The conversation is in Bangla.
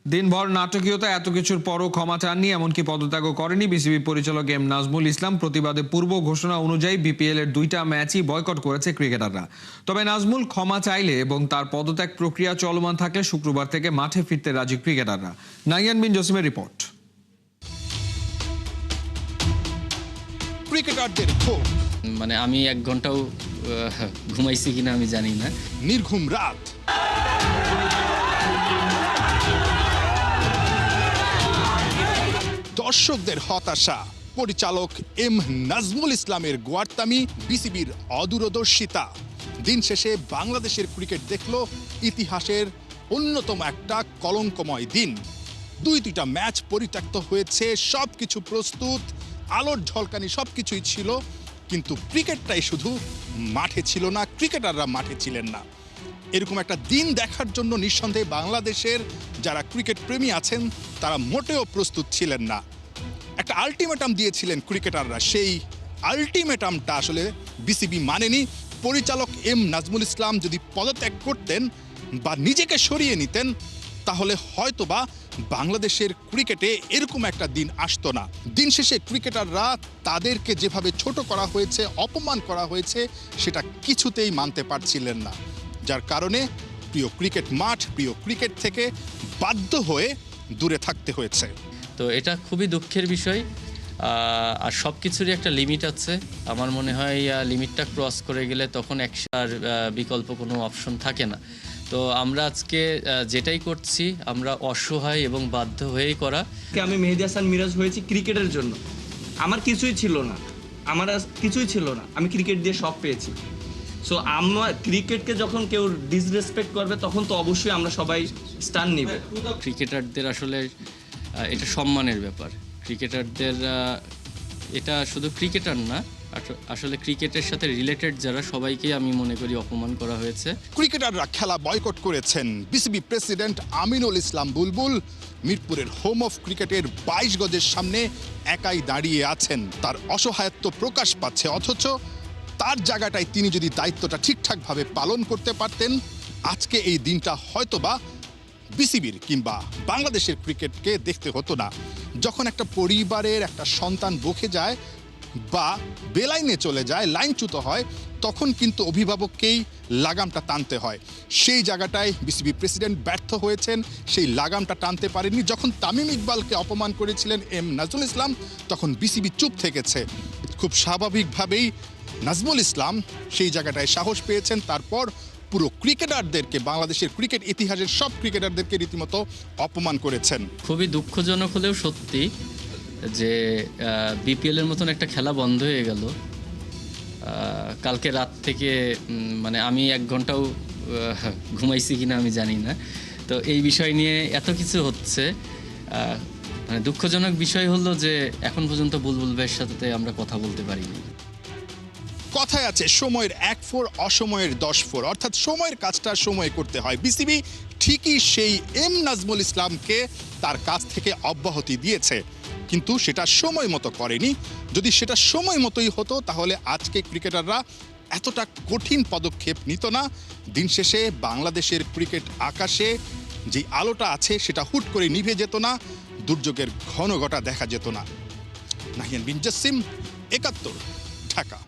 দিনভর নাটকীয়তা এত কিছুর পরও ক্ষমা চাননি, এমনকি পদত্যাগও করেনি বিসিবি পরিচালক এম নাজমুল ইসলাম। প্রতিবাদে পূর্ব ঘোষণা অনুযায়ী বিপিএল এর 2টা ম্যাচই বয়কট করেছে ক্রিকেটাররা। তবে নাজমুল ক্ষমা চাইলে এবং তার পদত্যাগ প্রক্রিয়া চলমান থাকলে শুক্রবার থেকে মাঠে ফিরতে রাজি ক্রিকেটাররা। নাইয়ান বিন জসিমের রিপোর্ট। ক্রিকেটারদের ক্ষোভ, মানে আমি 1 ঘন্টাও ঘুমাইছি কিনা আমি জানি না। নির্ঘুম রাত, দর্শকদের হতাশা, পরিচালক এম নাজমুল ইসলামের গোয়ার্তামি, বিসিবির অদূরদর্শিতা। দিন শেষে বাংলাদেশের ক্রিকেট দেখল ইতিহাসের অন্যতম একটা কলঙ্কময় দিন। 2টা ম্যাচ পরিত্যক্ত হয়েছে, সবকিছু প্রস্তুত, আলোর ঝলকানি সবকিছুই ছিল, কিন্তু ক্রিকেটটাই শুধু মাঠে ছিল না, ক্রিকেটাররা মাঠে ছিলেন না। এরকম একটা দিন দেখার জন্য নিঃসন্দেহে বাংলাদেশের যারা ক্রিকেট প্রেমী আছেন তারা মোটেও প্রস্তুত ছিলেন না। একটা আলটিমেটাম দিয়েছিলেন ক্রিকেটাররা, সেই আলটিমেটামটা আসলে বিসিবি মানেনি। পরিচালক এম নাজমুল ইসলাম যদি পদত্যাগ করতেন বা নিজেকে সরিয়ে নিতেন তাহলে হয়তোবা বাংলাদেশের ক্রিকেটে এরকম একটা দিন আসতো না। দিন শেষে ক্রিকেটাররা তাদেরকে যেভাবে ছোট করা হয়েছে, অপমান করা হয়েছে, সেটা কিছুতেই মানতে পারছিলেন না, যার কারণে প্রিয় ক্রিকেট মাঠ, প্রিয় ক্রিকেট থেকে বাধ্য হয়ে দূরে থাকতে হয়েছে। তো এটা খুবই দুঃখের বিষয়। আর সব কিছুরই একটা লিমিট আছে। আমার মনে হয় লিমিটটা ক্রস করে গেলে তখন একসার বিকল্প কোনো অপশন থাকে না। তো আমরা আজকে যেটাই করছি আমরা অসহায় এবং বাধ্য হয়েই করা। আমি মেহেদী হাসান মিরাজ হয়েছি ক্রিকেটের জন্য। আমার কিছুই ছিল না, আমি ক্রিকেট দিয়ে সব পেয়েছি। সো আমরা ক্রিকেটকে যখন কেউ ডিসরেসপেক্ট করবে তখন তো অবশ্যই আমরা সবাই স্টান নিব। ক্রিকেটারদের আসলে এটা সম্মানের ব্যাপার। ক্রিকেটারদের এটা শুধু ক্রিকেটার না, আসলে ক্রিকেটের সাথে রিলেটেড যারা সবাইকেই আমি মনে করি অপমান করা হয়েছে। ক্রিকেটাররা খেলা বয়কট করেছেন। বিসিবি প্রেসিডেন্ট আমিনুল ইসলাম বুলবুল মিরপুরের হোম অফ ক্রিকেটের 22 গজের সামনে একাই দাঁড়িয়ে আছেন। তার অসহায়ত্ব প্রকাশ পাচ্ছে, অথচ তার জায়গাটায় তিনি যদি দায়িত্বটা ঠিকঠাকভাবে পালন করতে পারতেন আজকে এই দিনটা হয়তোবা বিসিবির কিংবা বাংলাদেশের ক্রিকেটকে দেখতে হতো না। যখন একটা পরিবারের একটা সন্তান বকে যায় বা বেলাইনে চলে যায়, লাইনচ্যুত হয়, তখন কিন্তু অভিভাবককেই লাগামটা টানতে হয়। সেই জায়গাটায় বিসিবি প্রেসিডেন্ট ব্যর্থ হয়েছেন, সেই লাগামটা টানতে পারেননি। যখন তামিম ইকবালকে অপমান করেছিলেন এম নাজমুল ইসলাম তখন বিসিবি চুপ থেকেছে। খুব স্বাভাবিকভাবেই নাজমুল ইসলাম সেই জায়গাটায় সাহস পেয়েছেন, তারপর পুরো ক্রিকেটারদেরকে, বাংলাদেশের ক্রিকেট ইতিহাসের সব ক্রিকেটারদেরকে রীতিমতো অপমান করেছেন। খুবই দুঃখজনক হলেও সত্যি যে বিপিএলের মতন একটা খেলা বন্ধ হয়ে গেল। কালকে রাত থেকে মানে আমি 1 ঘন্টাও ঘুমাইছি কিনা আমি জানি না। তো এই বিষয় নিয়ে এত কিছু হচ্ছে। মানে দুঃখজনক বিষয় হলো যে এখন পর্যন্ত বুলবুল ভাইয়ের সাথে আমরা কথা বলতে পারিনি। কথায় আছে সময়ের 1 অসময়ের 10 অর্থাৎ সময়ের কাজটা সময় করতে হয়। বিসিবি ঠিকই সেই এম নাজমুল ইসলামকে তার কাজ থেকে অব্যাহতি দিয়েছে, কিন্তু সেটা সময় মতো করেনি। যদি সেটা সময় মতোই হতো তাহলে আজকে ক্রিকেটাররা এতটা কঠিন পদক্ষেপ নিত না। দিন শেষে বাংলাদেশের ক্রিকেট আকাশে যে আলোটা আছে সেটা হুট করে নিভে যেত না, দুর্যোগের ঘনঘটা দেখা যেত না। নাহিয়ান বিন জসিম, 71, ঢাকা।